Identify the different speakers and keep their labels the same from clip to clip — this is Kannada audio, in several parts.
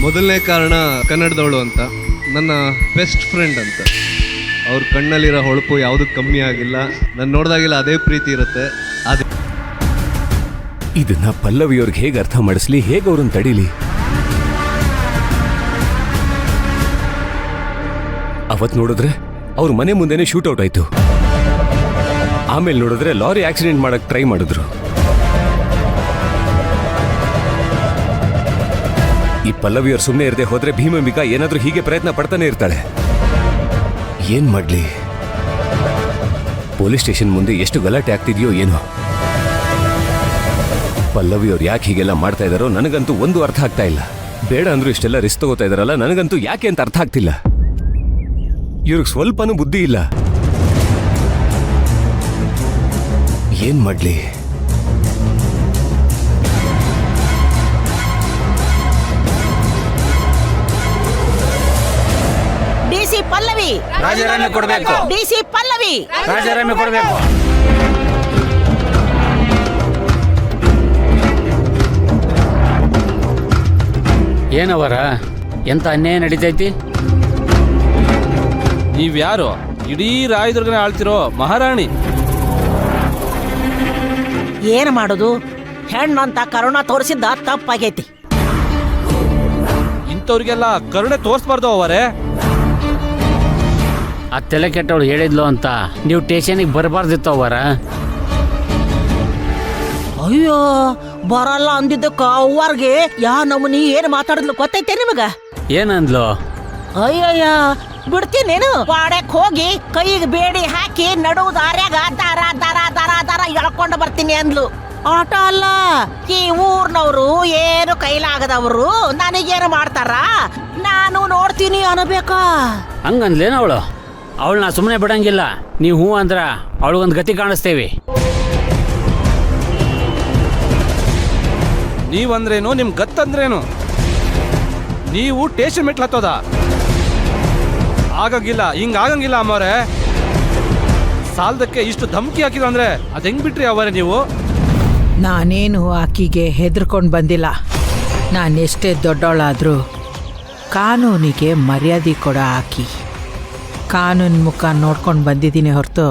Speaker 1: ಮೊದಲನೇ ಕಾರಣ ಕನ್ನಡದವಳು ಅಂತ, ನನ್ನ ಬೆಸ್ಟ್ ಫ್ರೆಂಡ್ ಅಂತ. ಅವ್ರ ಕಣ್ಣಲ್ಲಿರೋ ಹೊಳಪು ಯಾವುದೂ ಕಮ್ಮಿ ಆಗಿಲ್ಲ. ನಾನು ನೋಡಿದಾಗೆಲ್ಲ ಅದೇ ಪ್ರೀತಿ ಇರುತ್ತೆ. ಅದೇ
Speaker 2: ಇದನ್ನ ಪಲ್ಲವಿಯವ್ರಿಗೆ ಹೇಗೆ ಅರ್ಥ ಮಾಡಿಸ್ಲಿ, ಹೇಗೆ ಅವ್ರನ್ನ ತಡೀಲಿ? ಅವತ್ ನೋಡಿದ್ರೆ ಅವ್ರ ಮನೆ ಮುಂದೆನೆ ಶೂಟ್ಔಟ್ ಆಯ್ತು. ಆಮೇಲೆ ನೋಡಿದ್ರೆ ಲಾರಿ ಆಕ್ಸಿಡೆಂಟ್ ಮಾಡಕ್ ಟ್ರೈ ಮಾಡಿದ್ರು. ಈ ಪಲ್ಲವಿಯವ್ರು ಸುಮ್ಮನೆ ಇರದೆ ಹೋದ್ರೆ ಭೀಮಂಬಿಕಾ ಏನಾದ್ರೂ ಹೀಗೆ ಪ್ರಯತ್ನ ಪಡ್ತಾನೆ ಇರ್ತಾಳೆ. ಏನ್ ಮಾಡ್ಲಿ? ಪೊಲೀಸ್ ಸ್ಟೇಷನ್ ಮುಂದೆ ಎಷ್ಟು ಗಲಾಟೆ ಆಗ್ತಿದ್ಯೋ ಏನೋ. ಪಲ್ಲವಿಯವ್ರು ಯಾಕೆ ಹೀಗೆಲ್ಲ ಮಾಡ್ತಾ ಇದಾರೋ ನನಗಂತೂ ಒಂದು ಅರ್ಥ ಆಗ್ತಾ ಇಲ್ಲ. ಬೇಡ ಅಂದ್ರೂ ಇಷ್ಟೆಲ್ಲ ರಿಸ್ಕ್ ತಗೋತಾ ಇದಾರಲ್ಲ, ನನಗಂತೂ ಯಾಕೆ ಅಂತ ಅರ್ಥ ಆಗ್ತಿಲ್ಲ. ಇವ್ರಿಗೆ ಸ್ವಲ್ಪನೂ ಬುದ್ಧಿ ಇಲ್ಲ. ಏನ್ ಮಾಡ್ಲಿ?
Speaker 3: ಡಿಸಿ ಪಲ್ಲವಿ
Speaker 4: ರಾಜಾರಾಮಿ ಕೊಡ್ಬೇಕು.
Speaker 3: ಡಿಸಿ ಪಲ್ಲವಿ
Speaker 4: ರಾಜಾರಾಮಿ ಕೊಡ್ಬೇಕು. ಏನವರ ಎಂತ ಅನ್ಯಾಯ ನಡೀತೈತಿ?
Speaker 5: ನೀವ್ಯಾರು? ಇಡೀ ರಾಯದುರ್ಗನ ಆಳ್ತಿರೋ ಮಹಾರಾಣಿ.
Speaker 3: ಏನು ಮಾಡೋದು? ಹೆಣ್ಣಂತ ಕರುಣ ತೋರಿಸಿದ್ದ ತಪ್ಪಾಗೈತಿ.
Speaker 5: ಇಂಥವ್ರಿಗೆಲ್ಲ ಕರುಣೆ ತೋರಿಸ್ಬಾರ್ದು ಅವರೇ.
Speaker 4: ಆ ತಲೆ ಕೆಟ್ಟವಳು ಹೇಳಿದ್ಲು ಅಂತ ನೀವು ಸ್ಟೇಷನಿಗೆ ಬರಬಾರ್ದಿತ್ತು ಅವರ.
Speaker 3: ಅಯ್ಯೋ, ಬರಲ್ಲ ಅಂದಿದ್ದಕ್ಕ ಅವ್ವರ್ಗೆ ಯಾ ನಮೂನಿ ಏನು ಮಾತಾಡಿದ್ಲು ಗೊತ್ತೈತೆ ನಿಮಗ?
Speaker 4: ಏನಂದ್ಲು?
Speaker 3: ಅಯ್ಯಯ್ಯ, ಬಿಡ್ತೀನೇನು? ಪಾಡ್ಯಕ್ ಹೋಗಿ ಕೈಗೆ ಬೇಡಿ ಹಾಕಿ ನಡು ದಾರ್ಯಾಗ ದರ ದರ ದರ ದರ ಎಳ್ಕೊಂಡು ಬರ್ತೀನಿ ಅಂದ್ಲು. ಆಟ ಅಲ್ಲ, ಈ ಊರ್ನವ್ರು ಏನು ಕೈಲಾಗದವ್ರು ನನಗೇನು ಮಾಡ್ತಾರ, ನಾನು ನೋಡ್ತೀನಿ ಅನ್ನಬೇಕಾ?
Speaker 4: ಹಂಗಂದ್ಲೇನ ಅವಳು? ಅವಳನ್ನ ಸುಮ್ಮನೆ ಬಿಡಂಗಿಲ್ಲ. ನೀವು ಹೂ ಅಂದ್ರ ಅವಳಿಗೊಂದು ಗತಿ ಕಾಣಿಸ್ತೇವಿ.
Speaker 5: ನೀವಂದ್ರೇನು, ನಿಮ್ ಗತ್ತಂದ್ರೇನು? ನೀವು ಸ್ಟೇಷನ್ ಮೆಟ್ಲು ಹತ್ತೋದ? ಆಗಂಗಿಲ್ಲ, ಹಿಂಗಾಗಂಗಿಲ್ಲ ಅಮ್ಮವ್ರೆ. ಸಾಲದಕ್ಕೆ ಇಷ್ಟು ಧಮಕಿ ಹಾಕಿದ್ರು ಅಂದ್ರೆ ಅದ್ ಹೆಂಗ್ ಬಿಟ್ರಿ ಅವರೇ ನೀವು?
Speaker 6: ನಾನೇನು ಆಕಿಗೆ ಹೆದರ್ಕೊಂಡು ಬಂದಿಲ್ಲ. ನಾನೆಷ್ಟೇ ದೊಡ್ಡವಳಾದರೂ ಕಾನೂನಿಗೆ ಮರ್ಯಾದೆ ಕೊಡ ಆಕಿ. ಕಾನೂನು ಮುಖ ನೋಡ್ಕೊಂಡು ಬಂದಿದ್ದೀನಿ ಹೊರತು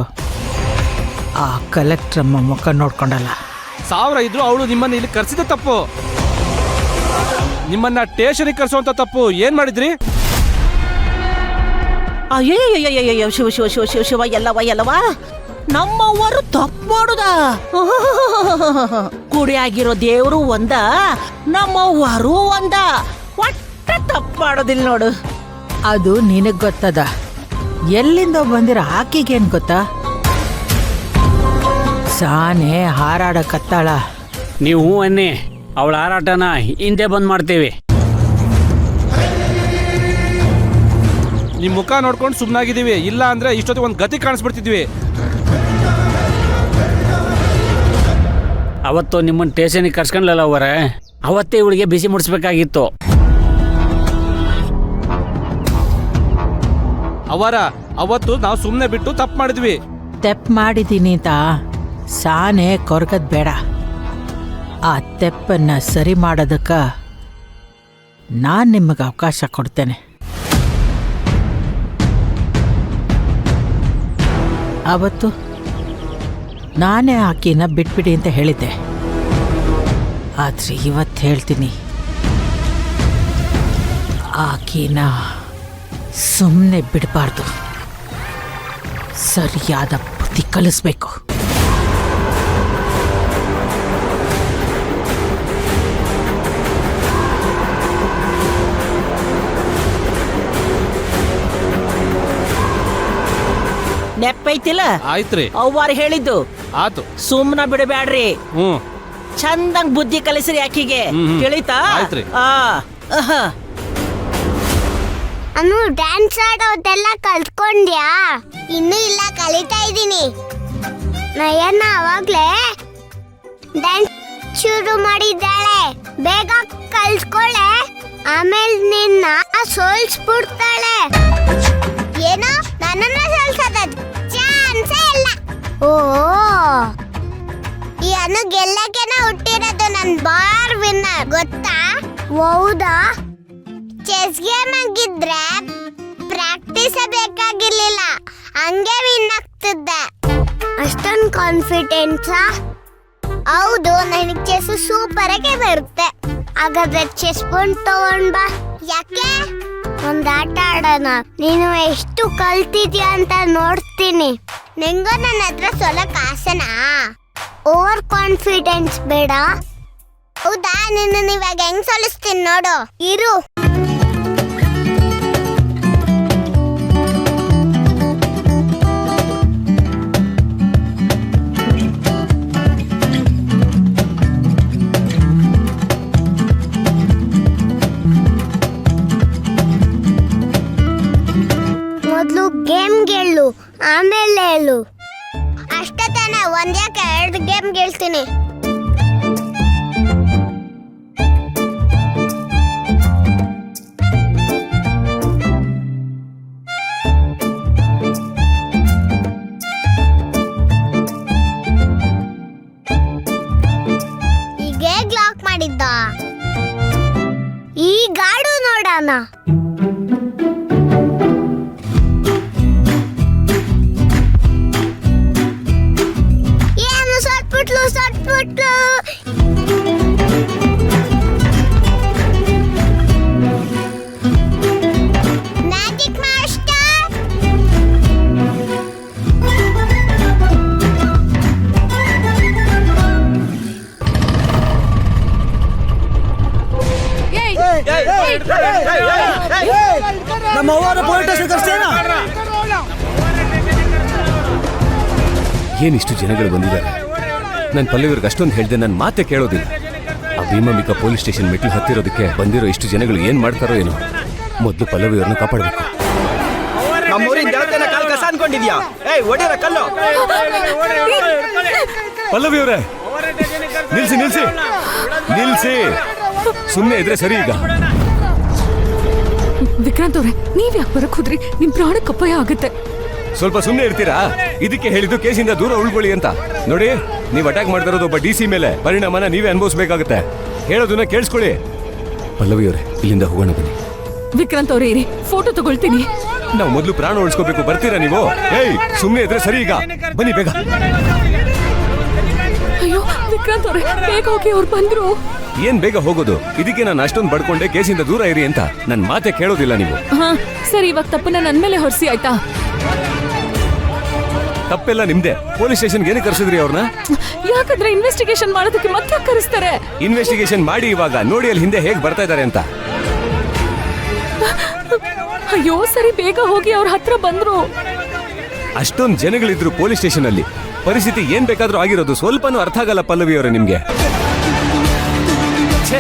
Speaker 6: ಆ ಕಲೆಕ್ಟ್ರಮ್ಮ ಮುಖ ನೋಡ್ಕೊಂಡಲ್ಲ.
Speaker 5: 1000 ಇದ್ರು ಅವಳು ನಿಮ್ಮನ್ನ ಇಲ್ಲಿ ಕರ್ಸಿದ ತಪ್ಪು. ನಿಮ್ಮನ್ನ ಸ್ಟೇಷನ್ಗೆ ಕರ್ಸುವಂತ ತಪ್ಪು ಏನ್ ಮಾಡಿದ್ರಿ?
Speaker 3: ಅಯ್ಯಯ್ಯಯ್ಯಯ್ಯಯ್ಯ, ಶಿವ ಶಿವ ಶಿವ ಶಿವ ಶಿವ, ಎಲ್ಲವ ನಮ್ಮವ್ವರು ತಪ್ಪು ಮಾಡುದ? ಕುಡಿಯಾಗಿರೋ ದೇವ್ರು ಒಂದ, ನಮ್ಮವ್ವರು ಒಂದ. ಒಟ್ಟ ತಪ್ಪು ಮಾಡೋದಿಲ್ಲ ನೋಡು.
Speaker 6: ಅದು ನಿನಗೆ ಗೊತ್ತದ. ಎಲ್ಲಿಂದ ಬಂದಿರೋ ಆಕಿಗೇನು ಗೊತ್ತಾ? ಸಾನೆ ಹಾರಾಡಕತ್ತಾಳ.
Speaker 4: ನೀವು ಹೂ ಅನ್ನಿ, ಅವಳ ಹಾರಾಟನ ಹಿಂದೆ ಬಂದ್ ಮಾಡ್ತೇವಿ.
Speaker 5: ನಿಮ್ ಮುಖ ನೋಡ್ಕೊಂಡು ಸುಮ್ನಾಗಿದೀವಿ. ಇಲ್ಲ ಅಂದ್ರೆ ಇಷ್ಟೊತ್ತಿಗೆ ಒಂದು ಗತಿ ಕಾಣಿಸ್ಬಿಡ್ತಿದ್ವಿ.
Speaker 4: ಅವತ್ತು ನಿಮ್ಮನ್ನ ಸ್ಟೇಷನಿಗೆ ಕರ್ಸ್ಕೊಂಡ್ಲಲ್ಲ ಅವರ, ಅವತ್ತೇ ಇವಳಿಗೆ ಬಿಸಿ ಮುಡಿಸ್ಬೇಕಾಗಿತ್ತು.
Speaker 5: ಅವತ್ತು ನಾವು ಸುಮ್ಮನೆ ಬಿಟ್ಟು ತಪ್ಪು ಮಾಡಿದ್ವಿ.
Speaker 6: ತೆಪ್ಪು ಮಾಡಿದ್ದೀನಿ ಅಂತ ಸಾನೆ ಕೊರಗದ್ ಬೇಡ. ಆ ತೆಪ್ಪನ್ನ ಸರಿ ಮಾಡೋದಕ್ಕೆ ನಾನು ನಿಮಗೆ ಅವಕಾಶ ಕೊಡ್ತೇನೆ. ಅವತ್ತು ನಾನೇ ಆಕಿನ ಬಿಟ್ಬಿಡಿ ಅಂತ ಹೇಳಿದ್ದೆ. ಆದರೆ ಇವತ್ತು ಹೇಳ್ತೀನಿ, ಆಕಿನ ಸುಮ್ಮನೆ ಬಿಡಬಾರ್ದು. ಸರಿಯಾದ ಬುದ್ಧಿ ಕಲಿಸ್ಬೇಕು.
Speaker 3: ನೆಪ್ಪೈತಿಲ್ಲ?
Speaker 5: ಆಯ್ತ್ರಿ,
Speaker 3: ಅವ್ವಾರ ಹೇಳಿದ್ದು
Speaker 5: ಆತು.
Speaker 3: ಸುಮ್ನ ಬಿಡಬ್ಯಾಡ್ರಿ.
Speaker 5: ಹ್ಮ್,
Speaker 3: ಚಂದಂಗ್ ಬುದ್ಧಿ ಕಲಿಸ್ರಿ ಆಕಿಗೆ. ತಿಳಿತಾ?
Speaker 5: ಆಯ್ತ್ರಿ.
Speaker 7: ಅನ್ನು ಡ್ಯಾನ್ಸ್ ಆಡೋದೆಲ್ಲ ಕಲ್ತ್ಕೊಂಡ್ಯಾ? ಇನ್ನೂ ಇಲ್ಲ, ಕಲಿತಾ ಇದ್ದೀನಿ. ನಯನ ಅವಾಗ್ಲೇ ಡ್ಯಾನ್ಸ್ ಶುರು ಮಾಡಿದ್ದಾಳೆ. ಬೇಗ ಕಲ್ತ್ಕೊಳ್ಳೆ, ಆಮೇಲೆ ನಿನ್ನ ಸೋಲ್ಸ್ಬಿಡ್ತಾಳೆ. ಏನೋ ನನ್ನನ್ನ ಸೋಲ್ಸೋದ ಚಾನ್ಸೇ ಇಲ್ಲ. ಓ, ಈ ಅನು ಗೆಲ್ಲಕ್ಕೆನ ಹುಟ್ಟಿರೋದು. ನನ್ ಬಾರ್ ವಿನ್ನರ್ ಗೊತ್ತಾ? ಹೌದಾ? ಚೆಸ್ ಗೇಮ್ ಆಗಿದ್ರೆ ಪ್ರಾಕ್ಟೀಸ್ ಬೇಕಾಗಿರ್ಲಿಲ್ಲ, ಹಂಗೆ ವಿನ್ ಆಗ್ತಿದ್ದೆ. ಅಷ್ಟೊಂದು ಕಾನ್ಫಿಡೆನ್ಸಾ? ಹೌದು, ನನಗೆ ಚೆಸ್ ಸೂಪರ್ ಆಗಿ ಬರುತ್ತೆ. ಹಾಗಾದ್ರೆ ಚೆಸ್ ಬೋರ್ಡ್ ತಗೊಂಡ್ ಬಾ. ಯಾಕೆ? ಒಂದ್ ಆಟ ಆಡೋಣ. ನೀನು ಎಷ್ಟು ಕಲ್ತಿದ್ಯಾ ಅಂತ ನೋಡ್ತೀನಿ. ನಿಂಗೂ ನನ್ನ ಹತ್ರ ಸೊಲಕ್ ಆಸೆನಾ? ಓವರ್ ಕಾನ್ಫಿಡೆನ್ಸ್ ಬೇಡ. ಹೌದಾ, ನಿನ್ನ ಇವಾಗ ಹೆಂಗ್ ಸೋಲಿಸ್ತೀನಿ ನೋಡು. ಇರು. ಮೊದ್ಲು ಗೇಮ್ ಗೆಲ್ಲು, ಆಮೇಲೆ ಹೇಳು. ಅಷ್ಟೇ ತಾನೆ, ಒಂದ್ಯಾಕೆ 2 ಗೇಮ್ ಗೆಲ್ತೀನಿ. ಈಗ ಹೇಗ್ ಲಾಕ್ ಮಾಡಿದ್ದ? ಈ ಗಾಡು ನೋಡೋಣ. ಏನು ಸಟ್ಬಿಟ್ಲು. Magic master.
Speaker 5: ನಮ್ಮ ಅವ್ವನ ಪೊಲೀಸ್ ಸ್ಟೇಷನ್ ಕರ್ಸ್ತೇನಾ?
Speaker 2: ಏನಿಷ್ಟು ಜನಗಳು ಬಂದಿದ್ದಾರೆ. ನಾನು ಪಲ್ಲವಿಯವ್ರಿಗೆ ಅಷ್ಟೊಂದು ಹೇಳ್ದೆ, ನನ್ನ ಮಾತೆ ಕೇಳೋದಿಲ್ಲ. ಆ ಭೀಮಾಂಬಿಕಾ ಪೊಲೀಸ್ ಸ್ಟೇಷನ್ ಮೆಟ್ಲು ಹತ್ತಿರೋದಕ್ಕೆ ಬಂದಿರೋ ಇಷ್ಟು ಜನಗಳು ಏನ್ ಮಾಡ್ತಾರೋ ಏನೋ. ಮೊದಲು ಪಲ್ಲವಿಯವ್ರನ್ನ ಕಾಪಾಡಬೇಕು.
Speaker 5: ನಮ್ಮೂರಿನ ದೇವತೆನ ಕಾಲ್ ಕಸ ಅನ್ಕೊಂಡಿದ್ಯಾ? ಒಡೆಯರ ಕಲ್ಲು.
Speaker 2: ಪಲ್ಲವಿಯವರೇ, ನಿಲ್ಸಿ. ಸುಮ್ಮನೆ ಇದ್ರೆ ಸರಿ. ಈಗ
Speaker 8: ವಿಕ್ರಾಂತ್ ಅವ್ರೆ, ನೀವ್ ಯಾಕೆ ಬರಕ್ ಹೋದ್ರಿ? ನಿಮ್ ಪ್ರಾಣಕ್ಕೆ ಅಪಾಯ ಆಗುತ್ತೆ.
Speaker 2: ಸ್ವಲ್ಪ ಸುಮ್ಮನೆ ಇರ್ತೀರಾ? ಇದಕ್ಕೆ ಹೇಳಿದ್ದು ಕೇಸಿಂದ ದೂರ ಉಳ್ಕೊಳ್ಳಿ ಅಂತ. ನೋಡಿ, ನೀವು ಅಟ್ಯಾಕ್ ಮಾಡ್ತಿರೋದು ಒಬ್ಬ DC ಮೇಲೆ. ಪರಿಣಾಮನ ನೀವೇ ಅನುಭವಿಸ್ಬೇಕಾಗುತ್ತೆ. ಹೇಳೋದನ್ನ ಕೇಳಿಸ್ಕೊಳ್ಳಿ. ಪಲ್ಲವಿಯವರೇ, ಇಲ್ಲಿಂದ ಹೋಗೋಣ ಬನ್ನಿ.
Speaker 8: ವಿಕ್ರಾಂತ್ ಅವ್ರೆ ಇರಿ, ಫೋಟೋ ತಗೊಳ್ತೀನಿ.
Speaker 2: ನಾವು ಮೊದಲು ಪ್ರಾಣ ಉಳಿಸ್ಕೋಬೇಕು. ಬರ್ತೀರಾ ನೀವು? ಸುಮ್ಮನೆ ಇದ್ರೆ ಸರಿ. ಈಗ ಬನ್ನಿ ಬೇಗ.
Speaker 8: ಅಯ್ಯೋ ವಿಕ್ರಾಂತ್ ಅವ್ರೆ, ಬೇಗ ಹೋಗಿ, ಅವ್ರು ಬಂದ್ರು.
Speaker 2: ಏನ್ ಬೇಗ ಹೋಗೋದು? ಇದಕ್ಕೆ ನಾನು ಅಷ್ಟೊಂದು ಬಡ್ಕೊಂಡೆ ಕೇಸಿಂದ ದೂರ ಇರಿ ಅಂತ. ನನ್ನ ಮಾತೆ ಕೇಳೋದಿಲ್ಲ ನೀವು.
Speaker 8: ಹಾ ಸರಿ, ಇವಾಗ ತಪ್ಪನ್ನ ನನ್ ಮೇಲೆ ಹೊರಿಸಿ ಆಯ್ತಾ?
Speaker 2: ತಪ್ಪೆಲ್ಲ ನಿಮ್ದೆ. ಪೊಲೀಸ್ ಸ್ಟೇಷನ್ಗೆ ಏನಕ್ಕೆ ಕರ್ಸಿದ್ರಿ ಅವ್ರನ್ನ?
Speaker 8: ಯಾಕಂದ್ರೆ ಇನ್ವೆಸ್ಟಿಗೇಷನ್ ಮಾಡೋದಕ್ಕೆ ಮತ್ತೆ ಕರೆಸ್ತಾರೆ.
Speaker 2: ಇನ್ವೆಸ್ಟಿಗೇಷನ್ ಮಾಡಿ ಇವಾಗ ನೋಡಿ ಅಲ್ಲಿ ಹಿಂದೆ ಹೇಗ್ ಬರ್ತಾ ಇದಾರೆ ಅಂತ.
Speaker 8: ಅಯ್ಯೋ ಸರಿ, ಬೇಗ ಹೋಗಿ, ಅವ್ರ ಹತ್ರ ಬಂದ್ರು.
Speaker 2: ಅಷ್ಟೊಂದು ಜನಗಳಿದ್ರು ಪೊಲೀಸ್ ಸ್ಟೇಷನ್ ಅಲ್ಲಿ. ಪರಿಸ್ಥಿತಿ ಏನ್ ಬೇಕಾದ್ರೂ ಆಗಿರೋದು. ಸ್ವಲ್ಪನೂ ಅರ್ಥ ಆಗಲ್ಲ ಪಲ್ಲವಿ ಅವರೇ ನಿಮ್ಗೆ. ಛೇ,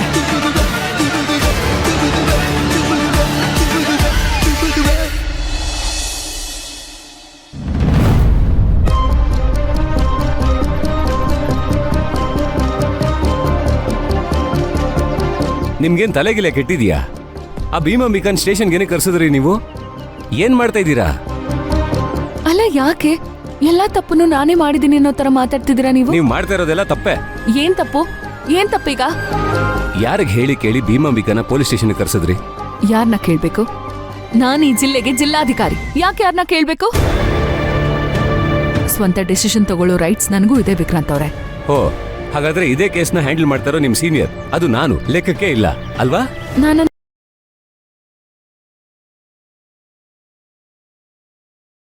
Speaker 2: ನಿಮ್ಗೇನ್ ತಲೆಗಿಲೆ ಕೆಟ್ಟಿದ್ಯಾ? ಆ ಭೀಮಾಂಬಿಕಾನ್ ಸ್ಟೇಷನ್ಗೆ ಏನಕ್ಕೆ ಕರ್ಸಿದ್ರಿ ನೀವು? ಏನ್ ಮಾಡ್ತಾ ಇದ್ದೀರಾ?
Speaker 8: ಅಲ್ಲ ಯಾಕೆ ಎಲ್ಲಾ ತಪ್ಪನ್ನು ನಾನೇ ಮಾಡಿದೀನಿ ಅನ್ನೋ ತರ ಮಾತಾಡ್ತಿದ್ದೀರಾ ನೀವು?
Speaker 2: ನೀವು ಮಾಡ್ತಾ ಇರೋದೆಲ್ಲ ತಪ್ಪೆ.
Speaker 8: ಏನ್ ತಪ್ಪು? ಏನ್ ತಪ್ಪೀಗ?
Speaker 2: ಯಾರಿಗೆ ಹೇಳಿ ಕೇಳಿ ಭೀಮಾಂಬಿಕಾನ ಪೊಲೀಸ್ ಸ್ಟೇಷನ್ ಕರ್ಸಿದ್ರಿ?
Speaker 8: ಯಾರನ್ನ ಕೇಳ್ಬೇಕು? ನಾನು ಈ ಜಿಲ್ಲೆಗೆ ಜಿಲ್ಲಾಧಿಕಾರಿ. ಯಾಕೆ ಯಾರನ್ನ ಕೇಳ್ಬೇಕು? ಸ್ವಂತ ಡಿಸಿಷನ್ ತಗೊಳ್ಳೋ ರೈಟ್ಸ್ ನನಗೂ ಇದೆ ವಿಕ್ರಾಂತ್ ಅವ್ರೆ.
Speaker 2: ಓ, ಹಾಗಾದ್ರೆ ಇದೇ ಕೇಸ್ನ ಹ್ಯಾಂಡಲ್ ಮಾಡ್ತಾರೋ ನಿಮ್ ಸೀನಿಯರ್. ಅದು ನಾನು ಲೆಕ್ಕಕ್ಕೆ ಇಲ್ಲ ಅಲ್ವಾ?
Speaker 8: ನಾನು